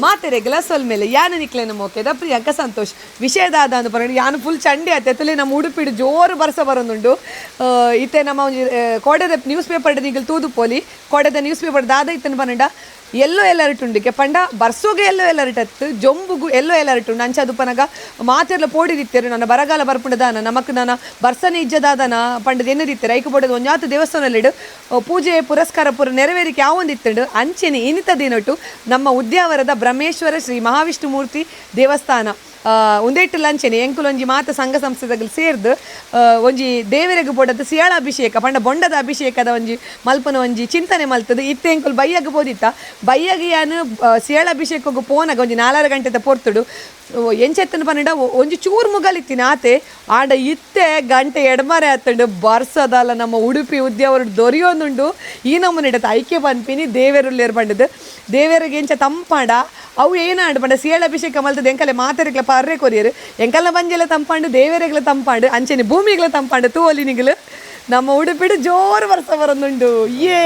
ಮಾತೆರೆಗ್ಲ ಸೊಲ್ ಮೇಲೆ ಯಾನು ನಿಕ್ಲೇನ ಮೋಕೆದ ಪ್ರಿಯಾಂಕ ಸಂತೋಷ್ ವಿಷಯದಾದ ಅಂತ പറഞ്ഞു ಯಾನು ಫುಲ್ ಚಂಡಿ ಆತಲೆ ನಮ್ಮ ಉಡುಪಿಡು ಜೋರು ಬರ್ಸ ಬರೋದುಂಡು ಇತ್ತೆ ನಮ್ಮ ಒಂಜಿ ಕೋಡೆದ ನ್ಯೂಸ್ ಪೇಪರ್ ನಿಗಲ್ ತೂದು ಪೋಲಿ ಕೋಡೆದ ನ್ಯೂಸ್ ಪೇಪರ್ ದಾದ ಇತ್ತನ ಪನ್ನಡ ಎಲ್ಲೋ ಎಲರ್ಟ್ ಉಂಡಿಕೆ ಪಂಡ ಬರ್ಸೋಗೆ ಎಲ್ಲೋ ಎಲರ್ಟ್ ಅತ್ತು ಜೊಂಬುಗು ಎಲ್ಲೋ ಎಲರ್ಟ್ ಉಂಡು ಅಂಚ ಅದು ಪನಗ ಮಾತೆರ್ಲ ಪೋಡಿದಿತ್ತೇರು ನನ್ನ ಬರಗಾಲ ಬರ್ಪುಂಡದಾನ ನಮಕ್ ನಾನು ಬರ್ಸನೆ ಇಜ್ಜದಾದನ ಪಂಡದ ಎನ್ನದಿತ್ತೇರು ಐಕ ಪೋಡದ ಒಂಜಾತು ದೇವಸ್ಥಾನಲ್ಲಿಡು ಪೂಜೆ ಪುರಸ್ಕಾರ ಪೂರ ನೆರವೇರಿಕೆ ಯಾವೊಂದಿತ್ತಂಡು ಅಂಚೆನೆ ಇನಿತ ದಿನೊಟ್ಟು ನಮ್ಮ ಉದ್ಯಾವರದ ಬ್ರಹ್ಮೇಶ್ವರ ಶ್ರೀ ಮಹಾವಿಷ್ಣು ಮೂರ್ತಿ ದೇವಸ್ಥಾನ ಉಂದೆಟ್ಟು ಲಂಚನೆ ಎಂಕುಲು ಒಂಜಿ ಮಾತ ಸಂಘ ಸಂಸ್ಥೆಗಳು ಸೇರ್ದು ಒಂಜಿ ದೇವರಿಗೆ ಬೋಡದ ಸಿಯಾಳ ಅಭಿಷೇಕ ಪಂಡ ಬೊಂಡದ ಅಭಿಷೇಕದ ಒಂಜಿ ಮಲ್ಪನ ಒಂಜಿ ಚಿಂತನೆ ಮಲ್ತದು ಇತ್ತೆ ಎಂಕುಲು ಬೈಯಾಗ ಬೋದಿತ್ತ ಬೈಯಾಗ ಯಾನು ಸಿಯಾಳ ಅಭಿಷೇಕಕ್ಕೆ ಪೋನಾಗ ಒಂಜಿ 4 ಗಂಟೆದ ಪೊರ್ತುಡು ಎಂಚೆತ್ತನ ಪನ್ನಡ ಒಂಜಿ ಚೂರು ಮುಗಲಿತ್ತಿನ ಆತೆ ಆಂಡ ಇತ್ತೆ ಗಂಟೆ ಎಡಮರೆ ಆತಂಡು ಬರ್ಸದಲ್ಲ ನಮ್ಮ ಉಡುಪಿ ಉದ್ಯಾವರು ದೊರೆಯೋದುಂಡು ಈ ನಮ್ಮನಿಡತ ಐಕ್ಯ ಪನ್ಪಿನಿ ದೇವೇರುಲ್ಲೇರು ಬಂಡದು ದೇವರಿಗೆ ಎಂಚ ತಂಪಾಡ ಅವು ಏನಾಡು ಪಂಡ ಸಿಯಾಳ ಅಭಿಷೇಕ ಮಲ್ತದ ಎಂಕಲೆ ಮಾತೆರೆಗ್ಲ ಪಾರ್ರೆ ಕೊರಿಯರು ಎಂಕಲ್ನ ಬಂಜೆಲ್ಲ ತಂಪಾಂಡು ದೇವರೆಗ್ಲ ತಂಪಾಂಡು ಅಂಚೆನೆ ಭೂಮಿಗ್ಲ ತಂಪಾಂಡು ತೂವಲಿನಿಗಳು ನಮ್ಮ ಉಡುಪಿಡು ಜೋರು ವರ್ಷ ಬರೋದುಂಡು ಏ